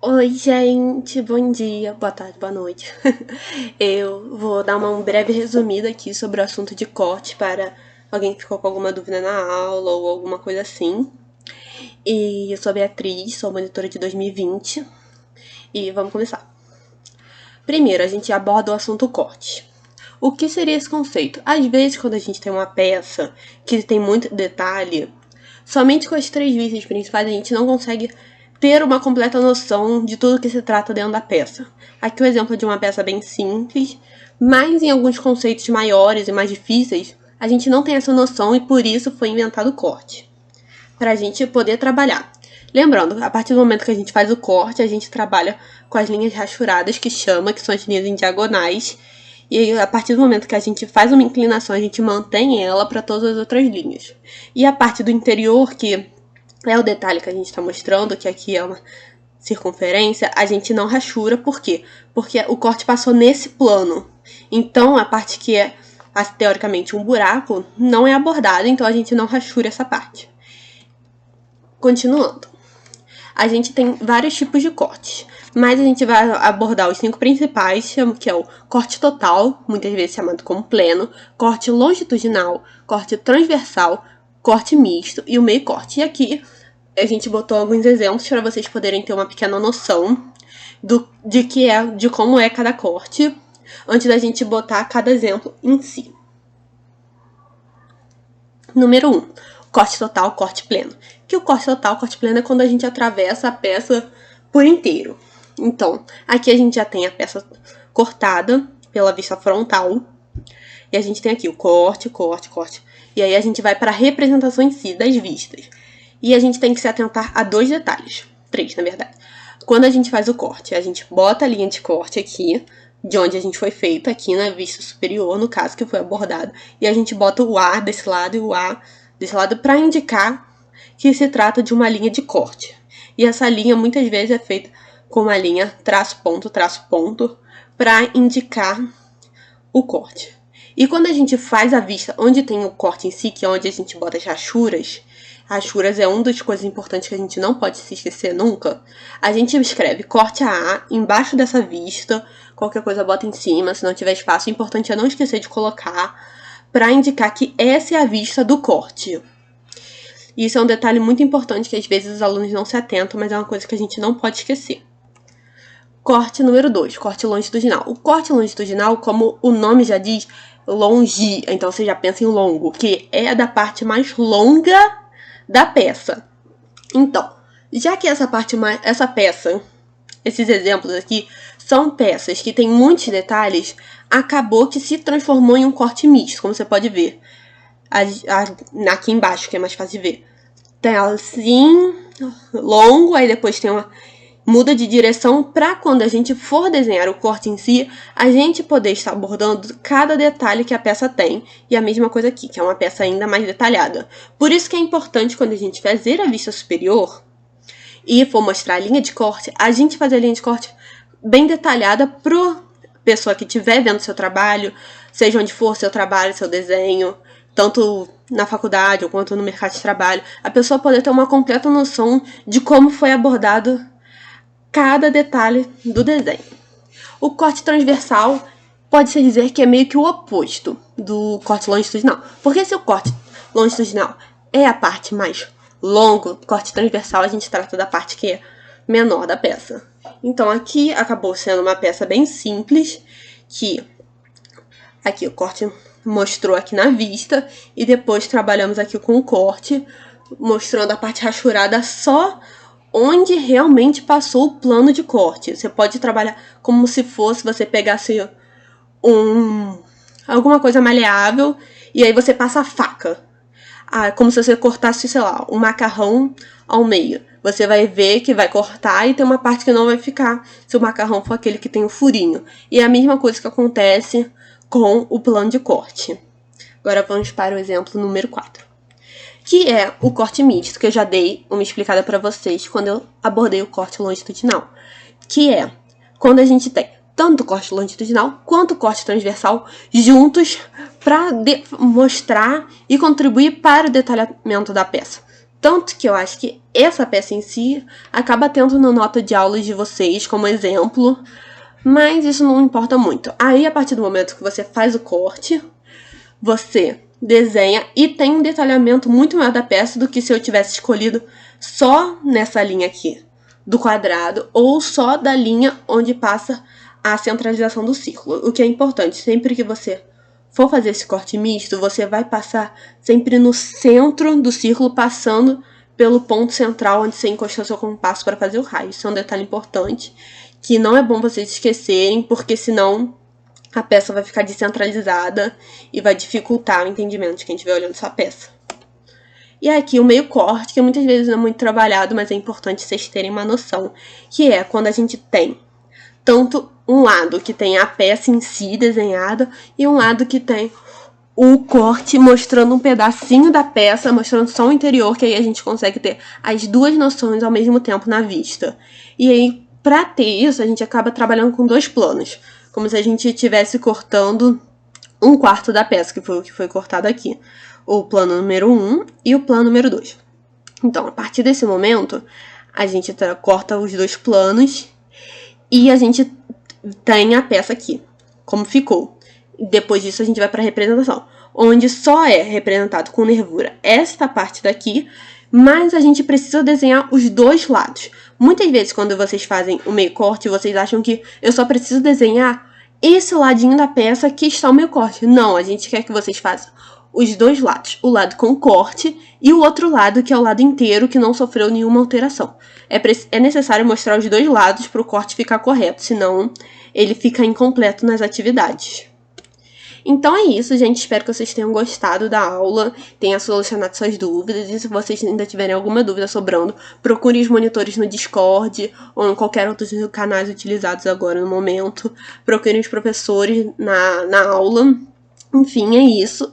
Oi, gente, bom dia, boa tarde, boa noite. Eu vou dar uma breve resumida aqui sobre o assunto de corte para alguém que ficou com alguma dúvida na aula ou alguma coisa assim. E eu sou a Beatriz, sou monitora de 2020 e vamos começar. Primeiro, a gente aborda o assunto corte. O que seria esse conceito? Às vezes, quando a gente tem uma peça que tem muito detalhe, somente com as três vistas principais a gente não consegue ter uma completa noção de tudo que se trata dentro da peça. Aqui o exemplo de uma peça bem simples, mas em alguns conceitos maiores e mais difíceis, a gente não tem essa noção e por isso foi inventado o corte, para a gente poder trabalhar. Lembrando, a partir do momento que a gente faz o corte, a gente trabalha com as linhas rachuradas, que chama, que são as linhas em diagonais, e a partir do momento que a gente faz uma inclinação, a gente mantém ela para todas as outras linhas. E a parte do interior, que é o detalhe que a gente está mostrando, que aqui é uma circunferência, a gente não rachura. Por quê? Porque o corte passou nesse plano. Então, a parte que é, teoricamente, um buraco, não é abordada, então a gente não rachura essa parte. Continuando. A gente tem vários tipos de cortes, mas a gente vai abordar os 5 principais, que é o corte total, muitas vezes chamado como pleno, corte longitudinal, corte transversal, corte misto e o meio corte. E aqui a gente botou alguns exemplos para vocês poderem ter uma pequena noção de como é cada corte, antes da gente botar cada exemplo em si. Número 1. Corte total, corte pleno. Que o corte total, corte pleno é quando a gente atravessa a peça por inteiro. Então, aqui a gente já tem a peça cortada pela vista frontal. E a gente tem aqui o corte, corte, corte. E aí a gente vai para a representação em si das vistas. E a gente tem que se atentar a 2 detalhes. 3, na verdade. Quando a gente faz o corte, a gente bota a linha de corte aqui, de onde a gente foi feito, aqui na vista superior, no caso que foi abordado. E a gente bota o A desse lado e o A desse lado para indicar que se trata de uma linha de corte. E essa linha muitas vezes é feita com uma linha traço, ponto, para indicar o corte. E quando a gente faz a vista onde tem o corte em si, que é onde a gente bota as rachuras é uma das coisas importantes que a gente não pode se esquecer nunca. A gente escreve corte A embaixo dessa vista, qualquer coisa bota em cima, se não tiver espaço. O importante é não esquecer de colocar para indicar que essa é a vista do corte. Isso é um detalhe muito importante que às vezes os alunos não se atentam, mas é uma coisa que a gente não pode esquecer. Corte número 2, corte longitudinal. O corte longitudinal, como o nome já diz, longe, então você já pensa em longo, que é da parte mais longa da peça. Então, já que essa peça, esses exemplos aqui, são peças que têm muitos detalhes, acabou que se transformou em um corte misto, como você pode ver. Aqui embaixo, que é mais fácil de ver. Tem assim, longo, aí depois tem uma muda de direção para quando a gente for desenhar o corte em si, a gente poder estar abordando cada detalhe que a peça tem. E a mesma coisa aqui, que é uma peça ainda mais detalhada. Por isso que é importante quando a gente fazer a vista superior e for mostrar a linha de corte, a gente fazer a linha de corte bem detalhada para pessoa que estiver vendo seu trabalho, seja onde for seu trabalho, seu desenho, tanto na faculdade ou quanto no mercado de trabalho, a pessoa poder ter uma completa noção de como foi abordado cada detalhe do desenho. O corte transversal pode-se dizer que é meio que o oposto do corte longitudinal. Porque se o corte longitudinal é a parte mais longa, o corte transversal a gente trata da parte que é menor da peça. Então aqui acabou sendo uma peça bem simples, que aqui o corte mostrou aqui na vista, e depois trabalhamos aqui com o corte, mostrando a parte rachurada só onde realmente passou o plano de corte. Você pode trabalhar como se fosse você pegasse alguma coisa maleável e aí você passa a faca. Como se você cortasse, sei lá, um macarrão ao meio. Você vai ver que vai cortar e tem uma parte que não vai ficar se o macarrão for aquele que tem o furinho. E é a mesma coisa que acontece com o plano de corte. Agora vamos para o exemplo número 4. Que é o corte misto, que eu já dei uma explicada para vocês quando eu abordei o corte longitudinal. Que é quando a gente tem tanto o corte longitudinal quanto o corte transversal juntos para mostrar e contribuir para o detalhamento da peça. Tanto que eu acho que essa peça em si acaba tendo na nota de aulas de vocês como exemplo, mas isso não importa muito. Aí, a partir do momento que você faz o corte, você desenha e tem um detalhamento muito maior da peça do que se eu tivesse escolhido só nessa linha aqui do quadrado ou só da linha onde passa a centralização do círculo. O que é importante, sempre que você for fazer esse corte misto, você vai passar sempre no centro do círculo, passando pelo ponto central onde você encostou seu compasso para fazer o raio. Isso é um detalhe importante, que não é bom vocês esquecerem, porque senão a peça vai ficar descentralizada e vai dificultar o entendimento de quem estiver olhando sua peça. E aqui o meio corte, que muitas vezes não é muito trabalhado, mas é importante vocês terem uma noção, que é quando a gente tem tanto um lado que tem a peça em si desenhada e um lado que tem o corte mostrando um pedacinho da peça, mostrando só o interior, que aí a gente consegue ter as duas noções ao mesmo tempo na vista. E aí, para ter isso, a gente acaba trabalhando com dois planos, como se a gente estivesse cortando um quarto da peça, que foi o que foi cortado aqui. O plano número 1 e o plano número 2. Então, a partir desse momento, a gente corta os dois planos e a gente tem a peça aqui, como ficou. Depois disso, a gente vai para a representação, onde só é representado com nervura esta parte daqui, mas a gente precisa desenhar os dois lados. Muitas vezes, quando vocês fazem o meio corte, vocês acham que eu só preciso desenhar esse ladinho da peça que está o meio corte. Não, a gente quer que vocês façam os dois lados, o lado com corte e o outro lado, que é o lado inteiro, que não sofreu nenhuma alteração. É necessário mostrar os dois lados para o corte ficar correto, senão ele fica incompleto nas atividades. Então é isso, gente. Espero que vocês tenham gostado da aula, tenha solucionado suas dúvidas. E se vocês ainda tiverem alguma dúvida sobrando, procurem os monitores no Discord ou em qualquer outro canais utilizados agora no momento. Procurem os professores na aula. Enfim, é isso.